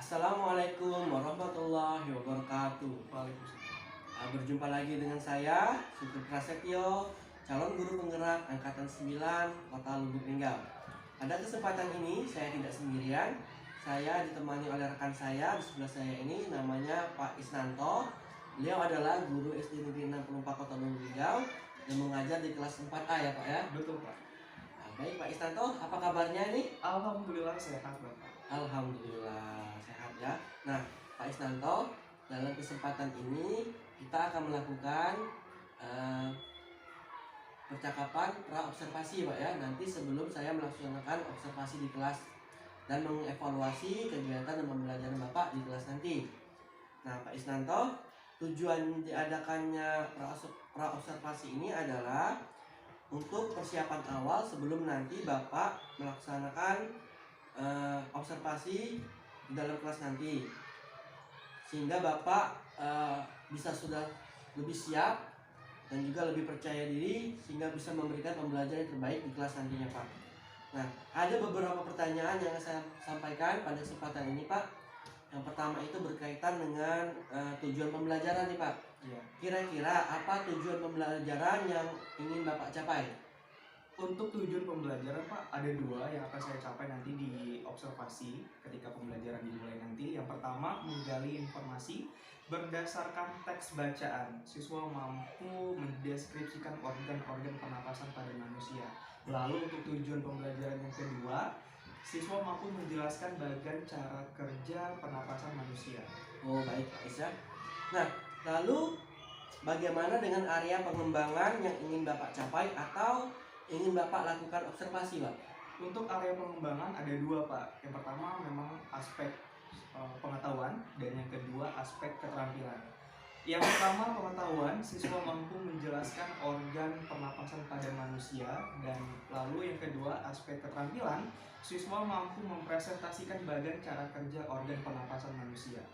Assalamualaikum warahmatullahi wabarakatuh. Waalaikumsalam. Berjumpa lagi dengan saya, Sugeng Prasetyo, calon guru penggerak Angkatan 9 Kota Lubuk Linggau. Pada kesempatan ini saya tidak sendirian. Saya ditemani oleh rekan saya di sebelah saya ini, namanya Pak Isnanto. Beliau adalah guru SD Negeri 64 Kota Lubuk Linggau yang mengajar di kelas 4A ya Pak ya. Betul, Pak. Baik Pak Isnanto, apa kabarnya ini? Alhamdulillah sehat, Bapak. Alhamdulillah sehat ya. Nah, Pak Isnanto, dalam kesempatan ini kita akan melakukan percakapan pra-observasi Pak ya. Nanti sebelum saya melaksanakan observasi di kelas dan mengevaluasi kegiatan dan pembelajaran Bapak di kelas nanti. Nah, Pak Isnanto, tujuan diadakannya pra-observasi ini adalah untuk persiapan awal sebelum nanti Bapak melaksanakan observasi di dalam kelas nanti, sehingga Bapak bisa sudah lebih siap dan juga lebih percaya diri sehingga bisa memberikan pembelajaran yang terbaik di kelas nantinya Pak. Nah, ada beberapa pertanyaan yang saya sampaikan pada kesempatan ini Pak. Yang pertama itu berkaitan dengan tujuan pembelajaran nih Pak. Iya. Kira-kira apa tujuan pembelajaran yang ingin Bapak capai? Untuk tujuan pembelajaran, Pak, ada dua yang akan saya capai nanti di observasi ketika pembelajaran dimulai nanti. Yang pertama, menggali informasi berdasarkan teks bacaan. Siswa mampu mendeskripsikan organ-organ pernapasan pada manusia. Lalu untuk tujuan pembelajaran yang kedua, siswa mampu menjelaskan bagian cara kerja pernapasan manusia. Oh baik Pak Isya. Nah, lalu bagaimana dengan area pengembangan yang ingin Bapak capai atau ingin Bapak lakukan observasi Pak? Untuk area pengembangan ada dua, Pak. Yang pertama memang aspek pengetahuan dan yang kedua aspek keterampilan. Yang pertama pengetahuan, siswa mampu menjelaskan organ pernapasan pada manusia, dan lalu yang kedua aspek keterampilan, siswa mampu mempresentasikan bagian cara kerja organ pernapasan manusia.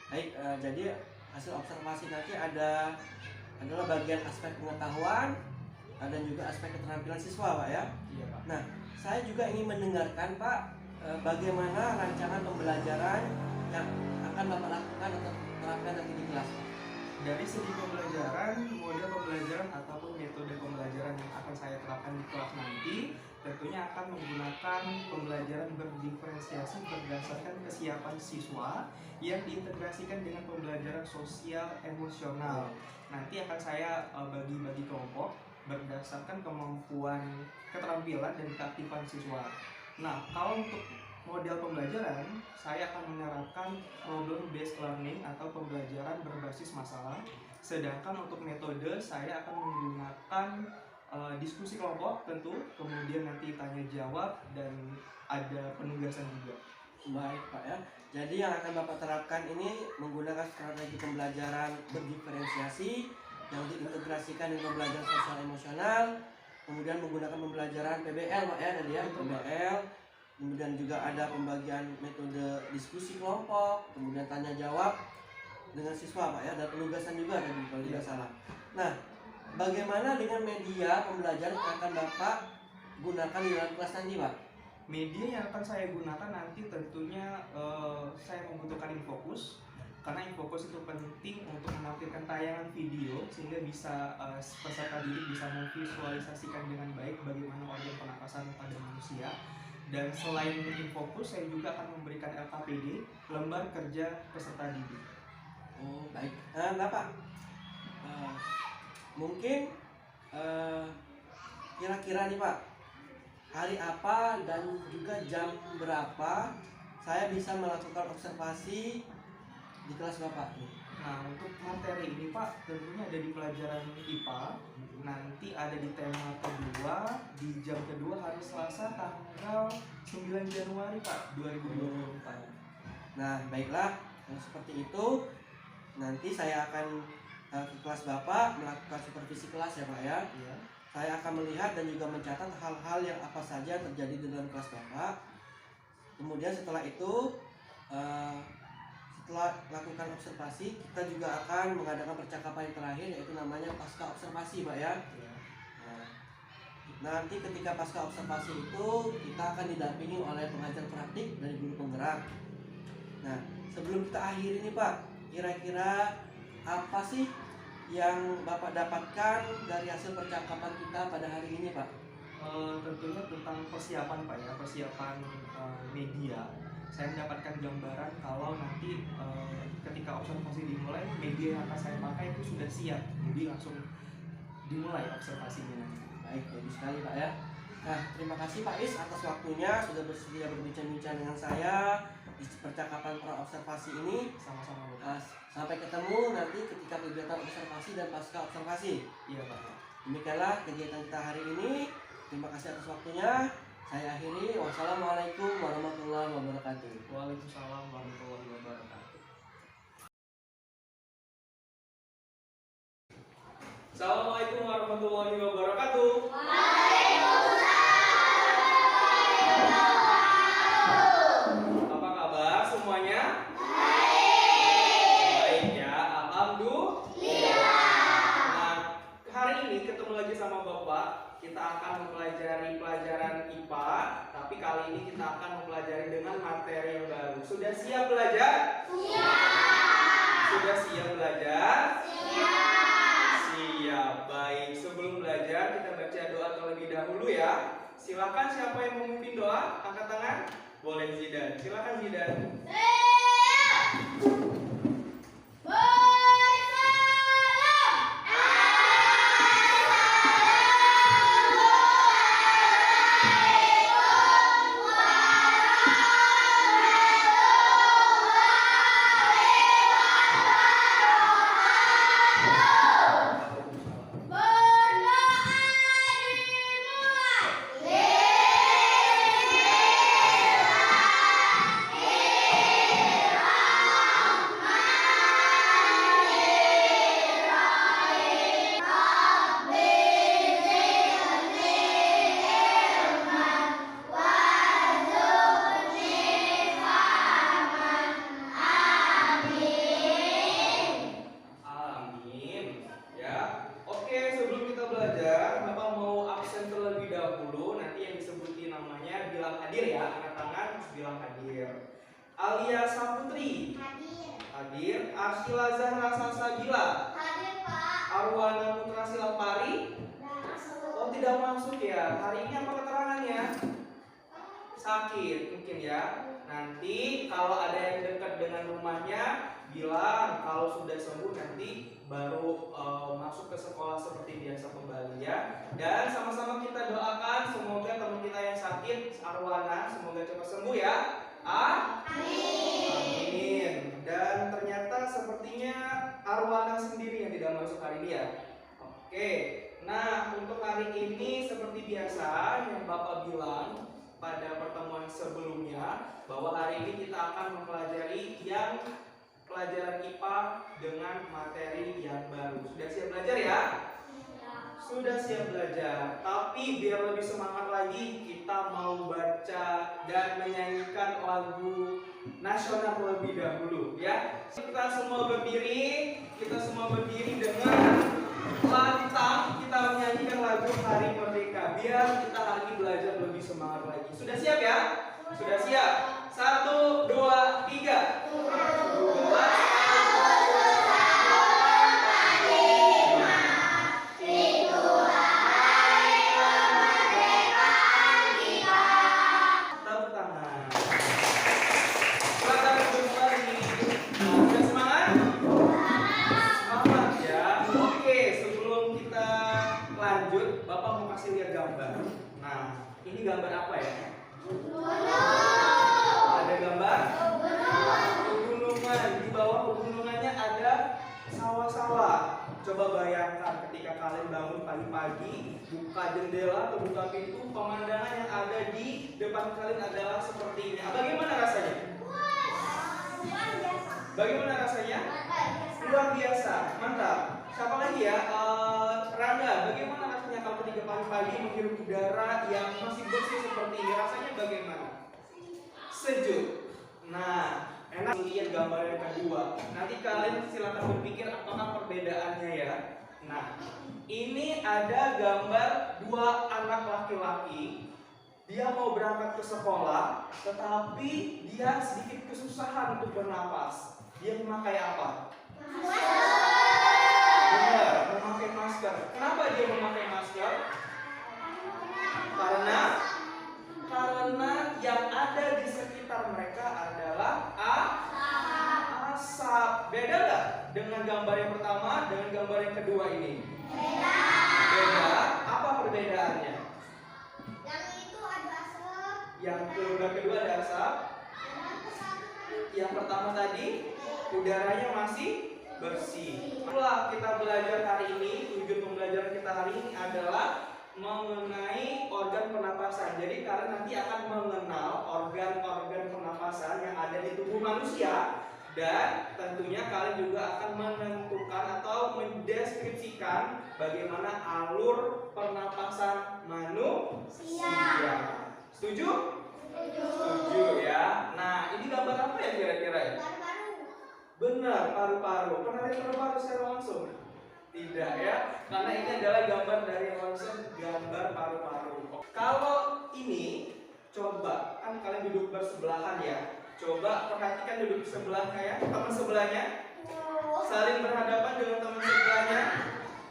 Baik, jadi hasil observasi nanti adalah bagian aspek pengetahuan dan juga aspek keterampilan siswa Pak ya. Iya, Pak. Nah, saya juga ingin mendengarkan Pak bagaimana rancangan pembelajaran yang akan Bapak lakukan atau terapkan nanti di kelas Pak. Dari segi pembelajaran, model pembelajaran ataupun metode pembelajaran yang akan saya terapkan di kelas nanti tentunya akan menggunakan pembelajaran berdiferensiasi berdasarkan kesiapan siswa yang diintegrasikan dengan pembelajaran sosial emosional. Nanti akan saya bagi-bagi kelompok berdasarkan kemampuan, keterampilan, dan keaktifan siswa. Nah, kalau untuk model pembelajaran, saya akan menerapkan problem based learning atau pembelajaran berbasis masalah. Sedangkan untuk metode, saya akan menggunakan diskusi kelompok tentu, kemudian nanti tanya jawab dan ada penugasan juga. Baik Pak ya. Jadi yang akan Bapak terapkan ini menggunakan strategi pembelajaran berdiferensiasi yang diintegrasikan dengan pembelajaran sosial emosional, kemudian menggunakan pembelajaran PBL Pak ya tadi ya, PBL. Kemudian juga ada pembagian metode diskusi kelompok, kemudian tanya jawab dengan siswa Pak ya, dan penugasan juga tadi kalau tidak salah. Nah, bagaimana dengan media pembelajaran yang akan Bapak gunakan di dalam kelas nanti Pak? Media yang akan saya gunakan nanti tentunya saya membutuhkan Infocus, karena Infocus itu penting untuk menampilkan tayangan video sehingga bisa peserta didik bisa memvisualisasikan dengan baik bagaimana organ pernapasan pada manusia. Dan selain Infocus, saya juga akan memberikan LKPD, lembar kerja peserta didik. Oh baik. Nah Pak, mungkin kira-kira nih Pak, hari apa dan juga jam berapa saya bisa melakukan observasi di kelas Bapak nih? Nah, untuk materi ini Pak, tentunya ada di pelajaran IPA. Nanti ada di tema kedua, di jam kedua hari Selasa tanggal 9 Januari Pak, 2024. Nah, baiklah, seperti itu. Nanti saya akan ke kelas Bapak melakukan supervisi kelas ya Pak ya. Iya. Saya akan melihat dan juga mencatat hal-hal yang apa saja terjadi di dalam kelas Bapak. Kemudian setelah itu setelah lakukan observasi, kita juga akan mengadakan percakapan yang terakhir, yaitu namanya pasca observasi Pak ya. Nah, nanti ketika pasca observasi itu kita akan didampingi oleh pengajar praktik dari guru penggerak. Nah, sebelum kita akhiri nih Pak, kira-kira apa sih yang Bapak dapatkan dari hasil percakapan kita pada hari ini Pak? Tentunya tentang persiapan Pak ya, persiapan media. Saya mendapatkan gambaran kalau nanti ketika observasi dimulai, media yang akan saya pakai itu sudah siap, jadi langsung dimulai observasinya nanti. Baik, bagus sekali Pak ya. Nah, terima kasih Pak Is atas waktunya sudah bersedia berbincang-bincang dengan saya di percakapan praobservasi ini. Sama-sama Bapak. Sampai ketemu nanti ketika kegiatan observasi dan pasca observasi. Iya Pak. Demikianlah kegiatan kita hari ini. Terima kasih atas waktunya. Saya akhiri. Wassalamualaikum warahmatullahi wabarakatuh. Waalaikumsalam warahmatullahi wabarakatuh. Assalamualaikum warahmatullahi wabarakatuh. Apa kabar semuanya? Baik ya, alhamdulillah. Nah, hari ini ketemu lagi sama Bapak. Kita akan mempelajari pelajaran IPA, tapi kali ini kita akan mempelajari dengan materi yang baru. Sudah siap belajar? Siap. Sudah siap belajar? Siap, baik. Sebelum belajar kita baca doa terlebih dahulu ya. Silakan siapa yang memimpin doa, angkat tangan. Boleh Zidan. Silakan Zidan. Alia Saputri. Hadir. Arshila Zahra Salsabila. Hadir Pak. Arwana Putra Silapari. Oh, tidak masuk ya. Hari ini apa keterangannya? Sakit mungkin ya. Nanti kalau ada yang dekat dengan rumahnya bilang kalau sudah sembuh nanti baru masuk ke sekolah seperti biasa kembali ya. Dan sama-sama kita doakan semoga teman kita yang sakit Arwana semoga cepat sembuh ya. Amin. Dan ternyata sepertinya Arwana sendiri yang tidak masuk hari ini ya. Oke. Nah, untuk hari ini seperti biasa yang Bapak bilang pada pertemuan sebelumnya bahwa hari ini kita akan mempelajari yang pelajaran IPA dengan materi yang baru. Sudah siap belajar ya? Sudah siap belajar. Tapi biar lebih semangat lagi, kita mau baca dan menyanyikan lagu nasional terlebih dahulu ya. Kita semua berdiri dengan lantang kita menyanyikan lagu Hari Merdeka biar kita lagi belajar lebih semangat lagi. Sudah siap ya? Sudah siap? 1, 2, 3. Ini gambar apa ya? Ada gambar pegunungan. Di bawah pegunungannya ada sawah-sawah. Coba bayangkan ketika kalian bangun pagi-pagi, buka jendela atau buka pintu, pemandangan yang ada di depan kalian adalah seperti ini. Bagaimana rasanya? Bagaimana rasanya? Luar biasa, mantap. Siapa lagi ya? Rangga, bagaimana rasanya kalau ketika pagi-pagi menghirup udara yang masih bersih seperti ini? Rasanya bagaimana? Sejuk. Nah, enak lihat gambar yang kedua. Nanti kalian silakan berpikir apakah perbedaannya ya. Nah, ini ada gambar dua anak laki-laki Dia mau berangkat ke sekolah, tetapi dia sedikit kesusahan untuk bernapas. Dia memakai apa? Benar, memakai masker. Kenapa dia memakai masker? Karena yang ada di sekitar mereka adalah asap. Beda nggak dengan gambar yang pertama dengan gambar yang kedua ini? Beda. Apa perbedaannya? Yang itu ada asap. Yang kedua ada asap. Yang pertama tadi udaranya masih bersih. Itulah kita belajar hari ini. Tujuan pembelajaran kita hari ini adalah mengenai organ pernapasan. Jadi kalian nanti akan mengenal organ-organ pernapasan yang ada di tubuh manusia, dan tentunya kalian juga akan menentukan atau mendeskripsikan bagaimana alur pernapasan manusia. Setuju? Setuju ya. Nah, ini gambar apa ya kira-kira ya? Benar, paru-paru. Pernah lihat paru-paru secara langsung? Tidak ya, karena ini adalah gambar dari ronsen gambar paru-paru. Kalau ini, coba kan kalian duduk bersebelahan ya. Coba perhatikan duduk sebelahnya ya, teman sebelahnya. Saling berhadapan dengan teman sebelahnya.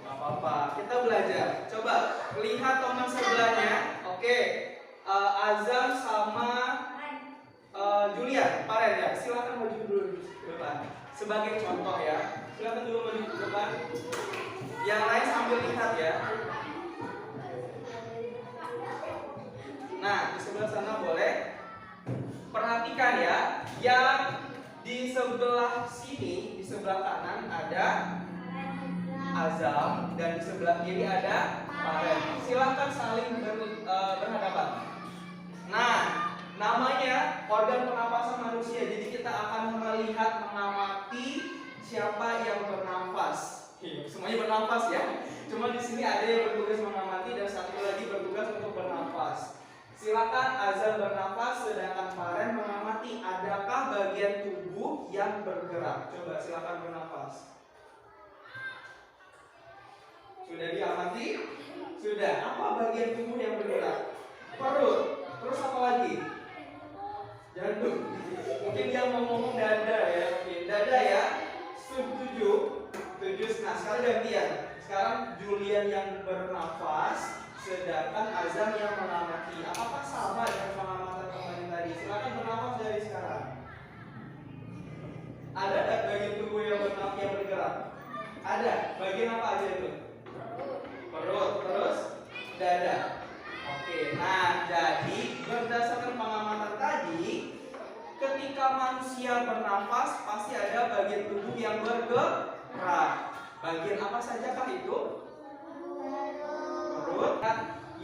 Gak apa-apa, kita belajar. Coba lihat teman sebelahnya. Oke, Azam sama Julian, Paren ya. Silakan maju dulu ke depan. Sebagai contoh ya. Silakan dulu maju ke depan. Yang lain sambil lihat ya. Nah, di sebelah sana boleh. Perhatikan ya. Yang di sebelah sini, di sebelah kanan ada Azam dan di sebelah kiri ada Paren. Silakan saling berhadapan. Nah, namanya organ pernapasan manusia. Jadi kita akan melihat, mengamati siapa yang bernafas. Semuanya bernafas ya. Cuma di sini ada yang bertugas mengamati dan satu lagi bertugas untuk bernafas. Silakan Azam bernafas, sedangkan Paren mengamati adakah bagian tubuh yang bergerak. Coba silakan bernafas. Sudah diamati? Sudah. Apa bagian tubuh yang bergerak? Perut. Terus apa lagi? Jantung. Mungkin dia mau ngomong dada ya. Oke, dada ya. Setuju? Setuju. Nah, sekarang gantian. Sekarang Julian yang bernafas, sedangkan Azam yang mengamati. Apakah sama dengan pengamatan kemarin tadi? Silakan bernafas dari sekarang. Ada tak bagian tubuh yang bergerak? Ada. Bagian apa aja itu? Perut. Terus dada. Oke. Nah, jadi berdasarkan pengamatan tadi, ketika manusia bernafas pasti ada bagian tubuh yang bergerak. Bagian apa sajakah itu? Perut.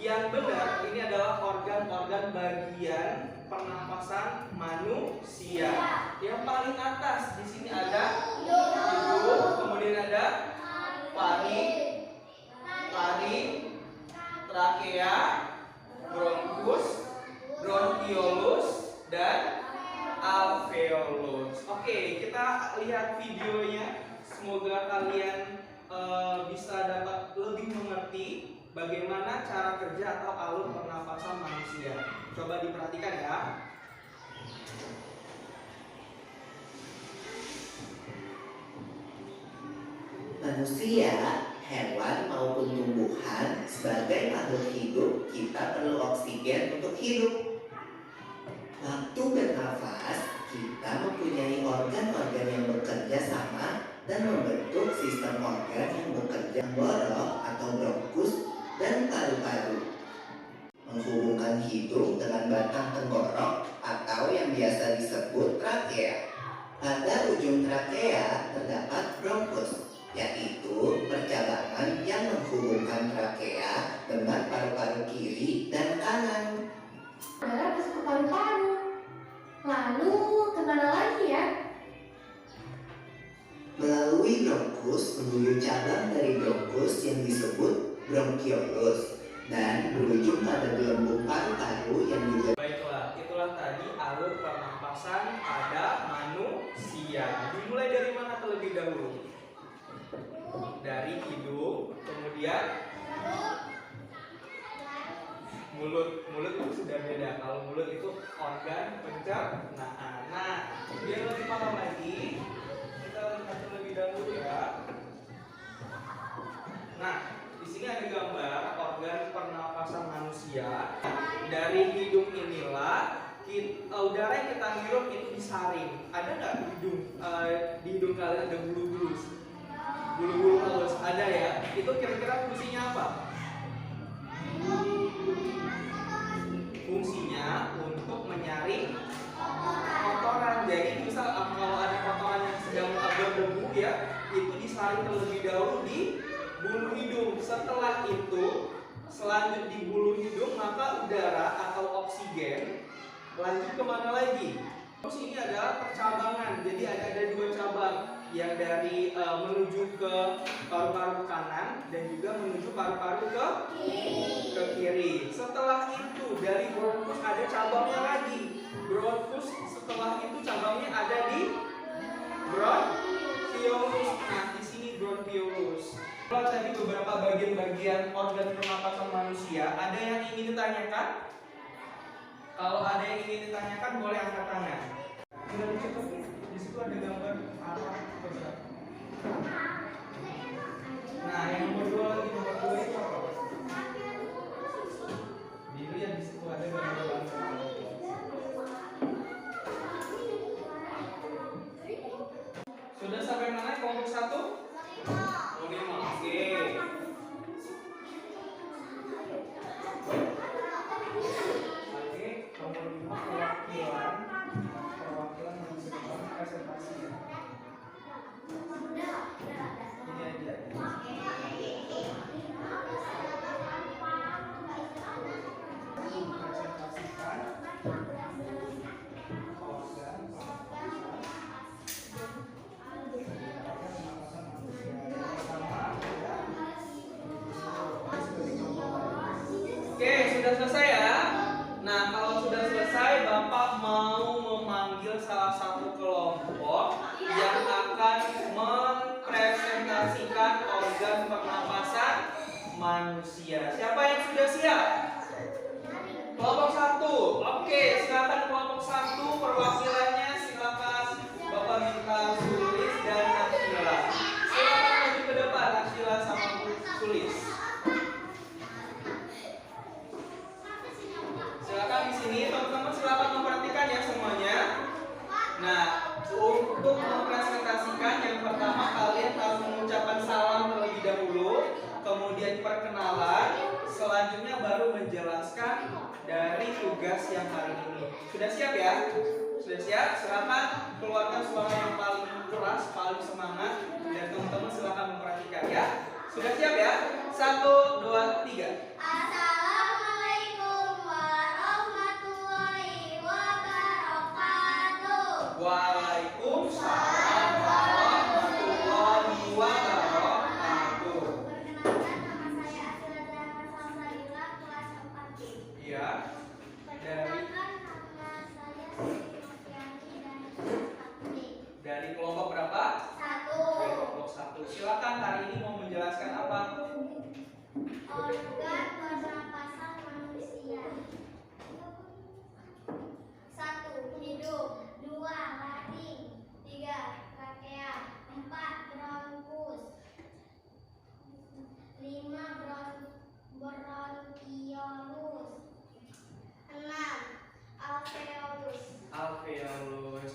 Yang benar ini adalah organ-organ bagian pernapasan manusia. Yang paling atas di sini ada hidung, kemudian ada paru, trakea, bronkus, bronkiolus, dan alveolus. Oke, kita lihat videonya. Semoga kalian bisa dapat lebih mengerti bagaimana cara kerja atau alur pernapasan manusia. Coba diperhatikan ya. Manusia, hewan maupun tumbuhan, sebagai makhluk hidup, kita perlu oksigen untuk hidup. Waktu bernafas, kita mempunyai organ-organ yang bekerja sama dan membentuk sistem organ yang bekerja tenggorok atau bronkus dan paru-paru. Menghubungkan hidung dengan batang tenggorok atau yang biasa disebut trakea. Pada ujung trakea terdapat bronkus, yaitu percabangan yang menghubungkan trakea dengan paru-paru kiri dan kanan. Udara masuk ke paru-paru. Lalu kemana lagi ya? Melalui bronkus menuju cabang dari bronkus yang disebut bronkiolus dan berujung pada gelembung paru-paru yang juga. Baiklah, itulah tadi alur pernapasan pada manusia. Dimulai dari mana terlebih dahulu? Dari hidung, kemudian mulut itu sudah organ pencernaan. Nah, biar lebih paham lagi, kita lihat terlebih dahulu ya. Nah, di sini ada gambar organ pernapasan manusia. Dari hidung inilah udara yang kita hirup itu disaring. Ada nggak di hidung kalian ada bulu-bulu? Bulu-bulu halus ada ya. Itu kira-kira fungsinya apa? Fungsinya untuk menyaring kotoran. Jadi misal kalau ada kotoran yang sedang berdebu ya, itu disaring terlebih dahulu di bulu hidung. Setelah itu selanjut di bulu hidung, maka udara atau oksigen lanjut kemana lagi? Terus ini adalah percabangan. Jadi ada dua cabang, yang dari menuju ke paru-paru kanan dan juga menuju paru-paru ke kiri. Setelah itu dari bronkus ada cabangnya lagi. Bronkus setelah itu cabangnya ada di bronchiolus. Nah, di sini bronchiolus. Kalau tadi beberapa bagian-bagian organ pernapasan manusia, ada yang ingin ditanyakan? Kalau ada yang ingin ditanyakan boleh angkat tangan. Tinggal dicetak, di situ ada gambar arah bergerak. Nah, yang nomor 2 lagi, nomor 2 itu apa? Dilihat di situ ada gambar. Sudah sampai mana kelompok 1? Oh, 5. Oke. Nomor 5 perwakilan menunjukkan presentasi ya. Ini aja. Presentasikan organ Oke, sudah selesai ya. Nah, kalau sudah selesai, Bapak mau memanggil salah satu kelompok yang akan mempresentasikan organ pernapasan manusia. Siapa yang sudah siap? Kelompok 1. Oke, silakan kelompok 1 perwakilannya silakan Bapak minta Sulis dan Naksila. Silakan maju ke depan Naksila sama Sulis. Silakan di sini, teman-teman silakan memperhatikan ya semuanya. Nah, untuk mempresentasikan yang pertama kalian harus mengucapkan salam terlebih dahulu, kemudian perkenalan, selanjutnya baru menjelaskan dari tugas yang hari ini. Sudah siap ya? Sudah siap? Silakan keluarkan suara yang paling keras, paling semangat, dan teman-teman silakan memperhatikan ya. Sudah siap ya? 1, 2, 3. Waalaikumsalam warahmatullahi wabarakatuh. Perkenalkan, nama saya Asila Dharma Salsalila, kelas 4B. Iya. Perkenalkan, nama saya Siti Noviani dari kelas 4B. Dari kelompok berapa? 1. Dari kelompok 1. Silakan hari ini mau menjelaskan apa? Organ pernapasan manusia. 1. Hidung. 2. Laring. 3. Trakea. 4. Bronkus. 5. Bronchiolus. 6. Alveolus. Alveolus.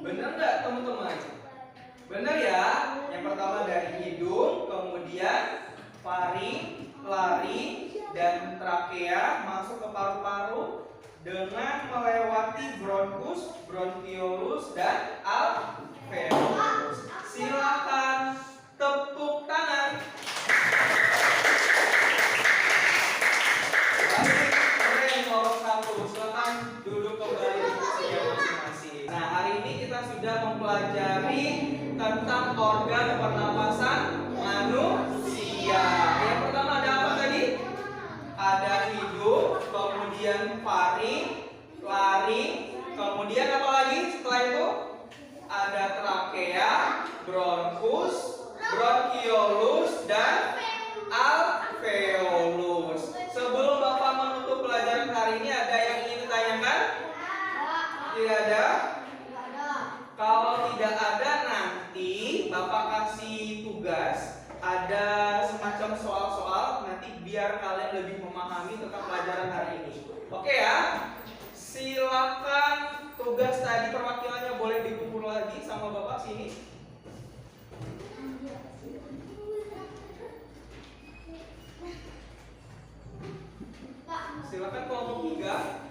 Benar nggak teman-teman? Benar ya. Yang pertama dari hidung, kemudian faring, laring, dan trakea masuk ke paru-paru dengan melewati bronkus, bronchiolus, dan alveolus. Silakan tepuk tangan. Baik, keren kelompok 1. Silakan duduk kembali di kursinya masing-masing. Nah, hari ini kita sudah mempelajari tentang organ pernapasan manusia. Yang pertama ada apa tadi? Ada hidung, kemudian faring, laring, kemudian apa lagi setelah itu? Ada trakea, bronkus, bronchiolus, dan alveolus. Sebelum Bapak menutup pelajaran hari ini, ada yang ingin ditanyakan? Tidak ada? Tidak ada. Kalau tidak ada, nanti Bapak kasih tugas, ada semacam soal-soal nanti biar kalian lebih memahami tentang pelajaran hari ini. Oke ya? Silakan tugas tadi perwakilannya boleh dikumpul lagi sama Bapak sini. Silakan kelompok 3.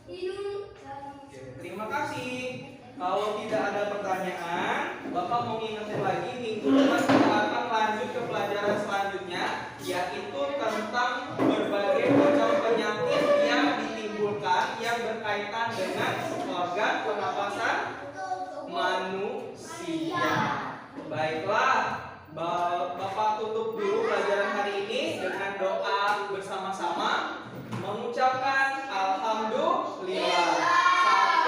Oke, terima kasih. Kalau tidak ada pertanyaan, Bapak mau ngingetin lagi minggu depan kita akan lanjut ke pelajaran selanjutnya, yaitu tentang berbagai macam penyakit yang ditimbulkan yang berkaitan dengan organ pernapasan manusia. Baiklah, Bapak tutup dulu pelajaran hari ini dengan doa bersama-sama mengucapkan alhamdulillah.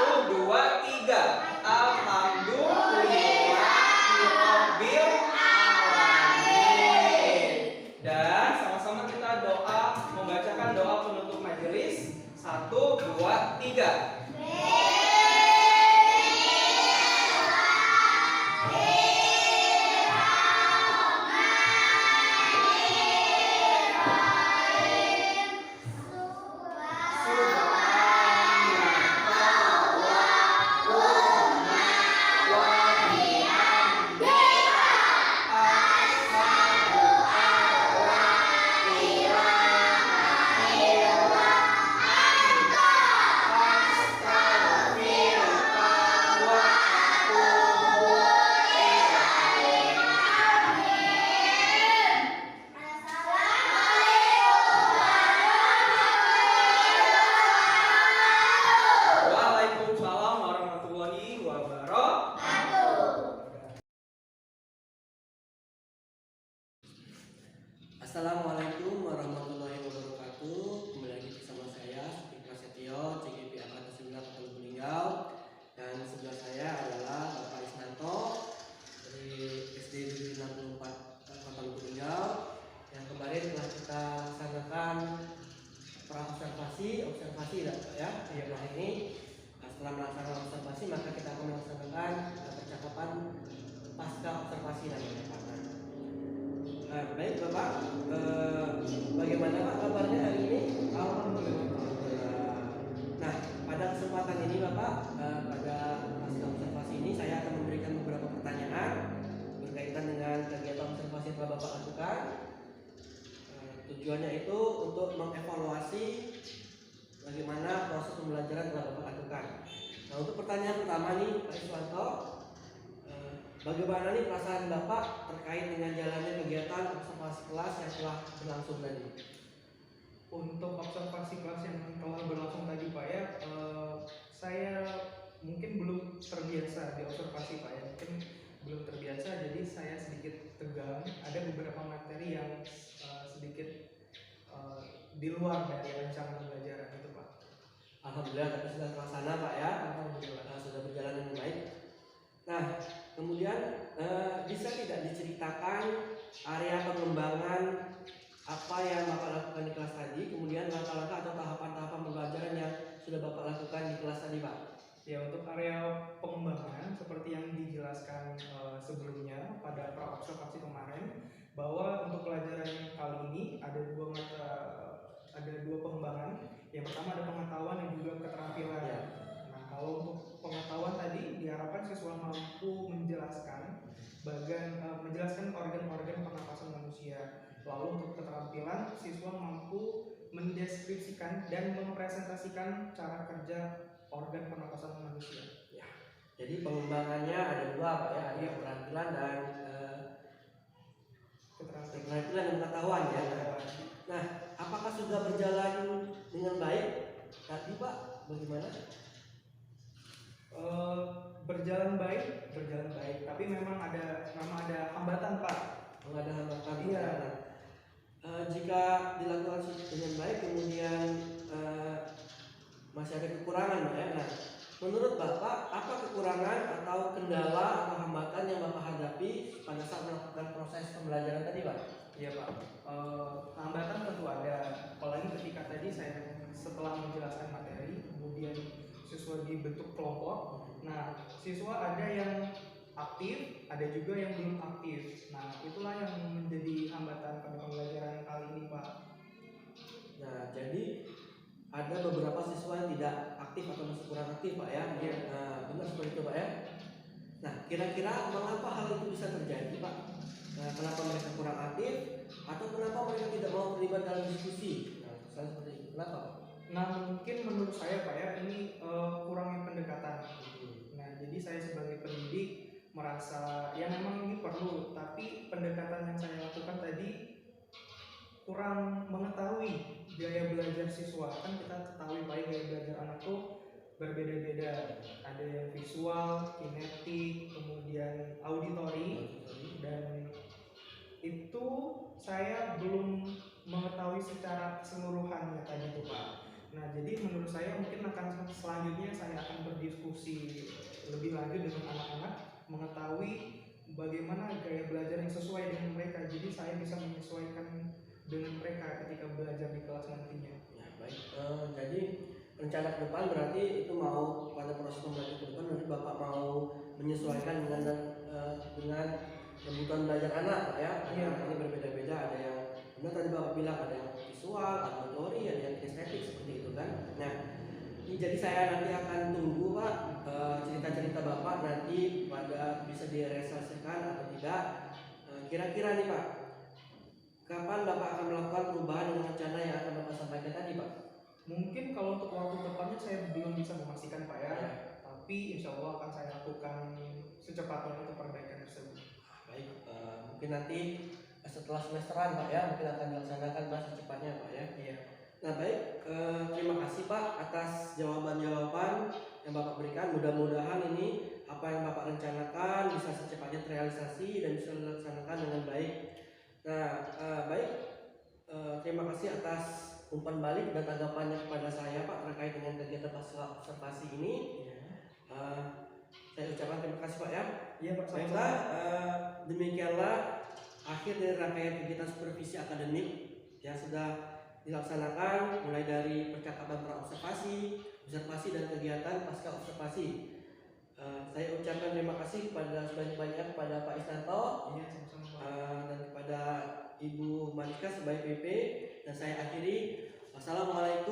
1, 2, 3. Alhamdulillahirabbil alamin. Dan sama-sama kita doa membacakan doa penutup majelis. 1, 2, 3. Waalaikumsalam warahmatullahi wabarakatuh. Assalamualaikum warahmatullahi wabarakatuh. Kembali lagi bersama saya Suti Prasetyo, CGP Angkatan 9 Kota Lubuk Linggau, dan sebelah saya adalah Bapak Isnanto dari SD Negeri 64 Kota Lubuk Linggau yang kemarin telah kita laksanakan observasi ya. Nah ini setelah melaksanakan observasi maka kita akan melaksanakan percakapan pasca observasi namanya Pak. Baik Bapak, bagaimana Pak kabarnya hari ini? Alhamdulillah. Nah, pada kesempatan ini Bapak, pada pasca observasi ini saya akan memberikan beberapa pertanyaan berkaitan dengan kegiatan observasi yang telah Bapak lakukan. Tujuannya itu untuk mengevaluasi bagaimana proses pembelajaran yang telah Bapak lakukan. Nah, untuk pertanyaan pertama nih Pak Iswanto, bagaimana nih perasaan Bapak terkait dengan jalannya kegiatan observasi kelas yang telah berlangsung tadi? Untuk observasi kelas yang telah berlangsung tadi Pak ya, saya mungkin belum terbiasa di observasi Pak ya, mungkin belum terbiasa jadi saya sedikit tegang. Ada beberapa materi yang sedikit di luar dari rencana pembelajaran itu Pak. Alhamdulillah tapi sudah terlaksana Pak ya. Alhamdulillah. Sudah berjalan dengan baik. Nah, kemudian bisa tidak diceritakan area pengembangan apa yang Bapak lakukan di kelas tadi, kemudian langkah-langkah atau tahapan-tahapan pembelajaran yang sudah Bapak lakukan di kelas tadi Pak? Ya, untuk area pengembangan seperti yang dijelaskan sebelumnya pada pra-observasi kemarin, bahwa untuk pelajaran kali ini ada dua pengembangan. Yang pertama ada pengetahuan dan juga keterampilan. Ya. Nah, kalau untuk pengetahuan tadi diharapkan siswa mampu menjelaskan organ-organ pernapasan manusia. Lalu untuk keterampilan siswa mampu mendeskripsikan dan mempresentasikan cara kerja organ pernapasan manusia. Ya. Jadi pengembangannya ada dua Pak ya, ada keterampilan dan keterampilan dan pengetahuan ya. Nah, apakah sudah berjalan dengan baik tadi Pak? Bagaimana? Berjalan baik, tapi memang ada hambatan Pak. Ada hambatan. Iya. Jika dilakukan dengan baik kemudian masih ada kekurangan Pak ya. Nah, menurut Bapak apa kekurangan atau kendala atau hambatan yang Bapak hadapi pada saat melakukan proses pembelajaran tadi Pak? Iya Pak. Hambatan tentu ada. Apalagi ketika tadi saya setelah menjelaskan materi, kemudian siswa dibentuk kelompok. Nah, siswa ada yang aktif, ada juga yang belum aktif. Nah, itulah yang menjadi hambatan pada pembelajaran kali ini, Pak. Nah, jadi ada beberapa siswa yang tidak aktif atau masih kurang aktif, Pak ya. Iya. Nah, benar seperti itu, Pak ya. Nah, kira-kira mengapa hal itu bisa terjadi, Pak? Nah, kenapa mereka kurang aktif atau kenapa mereka tidak mau terlibat dalam diskusi? Nah, misalnya seperti itu. Kenapa, Pak? Nah, mungkin menurut saya, Pak ya, ini kurangnya pendekatan. Nah, jadi saya sebagai pendidik merasa ya memang ini perlu, tapi pendekatan yang saya lakukan tadi kurang mengetahui gaya belajar siswa. Kan kita ketahui Pak, gaya belajar anak tuh berbeda-beda. Ada yang visual, kinetik, kemudian auditori, dan itu saya belum mengetahui secara keseluruhannya tadi tuh Pak. Nah, jadi menurut saya mungkin akan selanjutnya saya akan berdiskusi lebih lanjut dengan anak-anak, mengetahui bagaimana gaya belajar yang sesuai dengan mereka. Jadi saya bisa menyesuaikan dengan mereka ketika belajar di kelas nantinya. Ya, baik. Jadi rencana ke depan berarti itu mau pada proses pembelajaran ke depan nanti Bapak mau menyesuaikan dengan kebutuhan belajar anak, Pak ya. Iya. Anak ini berbeda-beda, ada yang benar tadi Bapak bilang ada yang visual, auditori, ada yang estetik seperti itu kan. Nah, jadi saya nanti akan tunggu Pak cerita-cerita Bapak nanti pada bisa direalisasikan atau tidak. Kira-kira nih Pak, kapan Bapak akan melakukan perubahan dengan rencana yang akan Bapak sampaikan tadi Pak? Mungkin kalau untuk waktu depannya saya belum bisa memastikan Pak ya, Ya. tapi insya Allah akan saya lakukan secepatnya untuk perbaikan tersebut. Baik, mungkin nanti setelah semesteran Pak ya, mungkin akan dilaksanakan Pak secepatnya Pak ya. Iya. Nah baik, terima kasih Pak atas jawaban-jawaban yang Bapak berikan. Mudah-mudahan ini apa yang Bapak rencanakan bisa secepatnya terrealisasi dan bisa dilaksanakan dengan baik. Nah baik, terima kasih atas umpan balik dan tanggapannya kepada saya Pak terkait dengan kegiatan pasca observasi ini. Saya ucapkan terima kasih Pak ya. Iya Pak, Baiklah, demikianlah akhir dari rangkaian kegiatan supervisi akademik yang sudah dilaksanakan mulai dari percakapan praobservasi, observasi dan kegiatan pasca observasi. Saya ucapkan terima kasih kepada sebanyak-banyaknya kepada Pak Isnanto Iya, sama-sama Pak. dan kepada Ibu Manika sebagai PP, dan saya akhiri. Wassalamualaikum